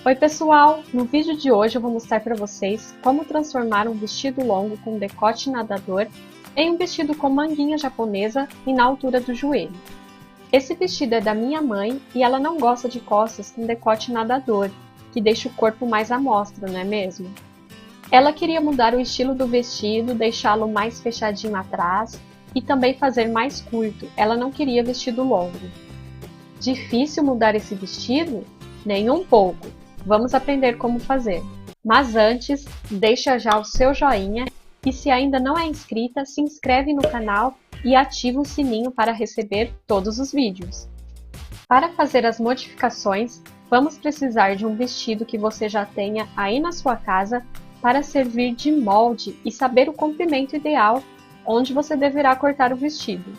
Oi pessoal, no vídeo de hoje eu vou mostrar para vocês como transformar um vestido longo com decote nadador em um vestido com manguinha japonesa e na altura do joelho. Esse vestido é da minha mãe e ela não gosta de costas com decote nadador, que deixa o corpo mais à mostra, não é mesmo? Ela queria mudar o estilo do vestido, deixá-lo mais fechadinho atrás e também fazer mais curto, ela não queria vestido longo. Difícil mudar esse vestido? Nem um pouco! Vamos aprender como fazer. Mas antes, deixa já o seu joinha e se ainda não é inscrita, se inscreve no canal e ativa o sininho para receber todos os vídeos. Para fazer as modificações, vamos precisar de um vestido que você já tenha aí na sua casa para servir de molde e saber o comprimento ideal onde você deverá cortar o vestido.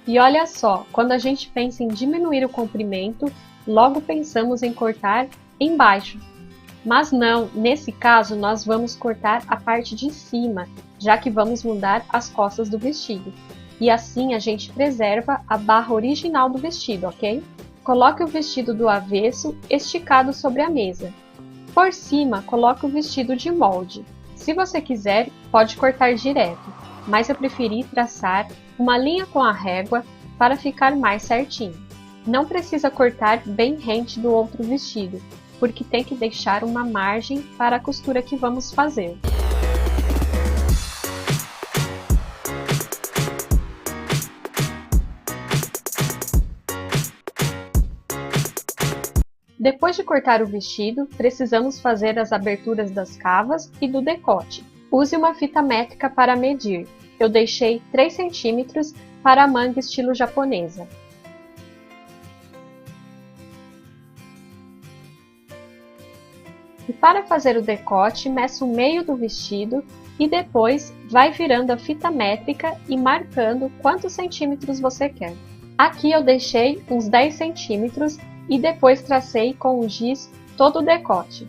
E olha só, quando a gente pensa em diminuir o comprimento, logo pensamos em cortar embaixo. Mas não, nesse caso nós vamos cortar a parte de cima, já que vamos mudar as costas do vestido. E assim a gente preserva a barra original do vestido, ok? Coloque o vestido do avesso esticado sobre a mesa. Por cima, coloque o vestido de molde. Se você quiser, pode cortar direto, mas eu preferi traçar uma linha com a régua para ficar mais certinho. Não precisa cortar bem rente do outro vestido, porque tem que deixar uma margem para a costura que vamos fazer. Depois de cortar o vestido, precisamos fazer as aberturas das cavas e do decote. Use uma fita métrica para medir. Eu deixei 3 cm para a manga estilo japonesa. E para fazer o decote, meça o meio do vestido e depois vai virando a fita métrica e marcando quantos centímetros você quer. Aqui eu deixei uns 10 centímetros e depois tracei com o giz todo o decote.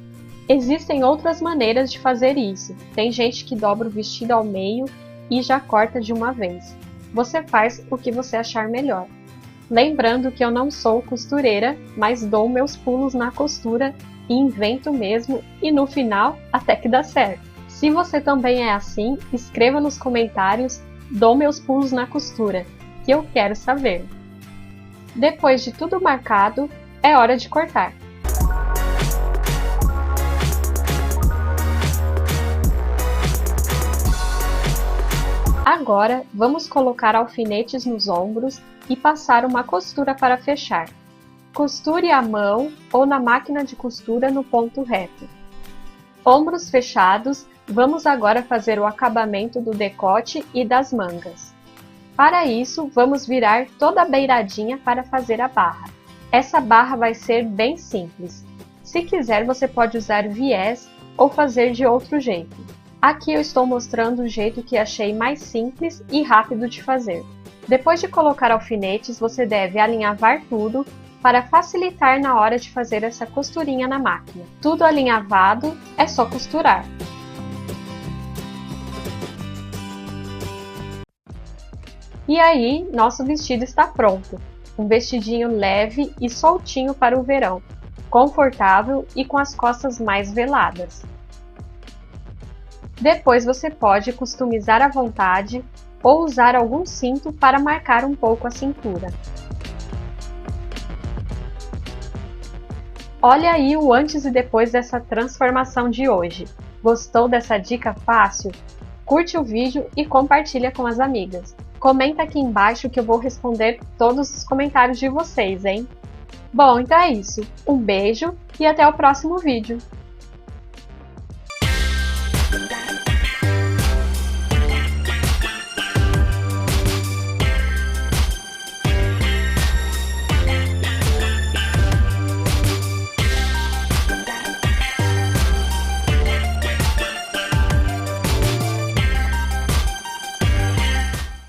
Existem outras maneiras de fazer isso. Tem gente que dobra o vestido ao meio e já corta de uma vez. Você faz o que você achar melhor. Lembrando que eu não sou costureira, mas dou meus pulos na costura e invento mesmo e no final até que dá certo. Se você também é assim, escreva nos comentários "dou meus pulos na costura", que eu quero saber. Depois de tudo marcado, é hora de cortar. Agora, vamos colocar alfinetes nos ombros e passar uma costura para fechar. Costure à mão ou na máquina de costura no ponto reto. Ombros fechados, vamos agora fazer o acabamento do decote e das mangas. Para isso, vamos virar toda a beiradinha para fazer a barra. Essa barra vai ser bem simples. Se quiser, você pode usar viés ou fazer de outro jeito. Aqui eu estou mostrando o jeito que achei mais simples e rápido de fazer. Depois de colocar alfinetes, você deve alinhavar tudo para facilitar na hora de fazer essa costurinha na máquina. Tudo alinhavado, é só costurar. E aí, nosso vestido está pronto. Um vestidinho leve e soltinho para o verão, confortável e com as costas mais veladas. Depois você pode customizar à vontade ou usar algum cinto para marcar um pouco a cintura. Olha aí o antes e depois dessa transformação de hoje. Gostou dessa dica fácil? Curte o vídeo e compartilha com as amigas. Comenta aqui embaixo que eu vou responder todos os comentários de vocês, hein? Bom, então é isso. Um beijo e até o próximo vídeo.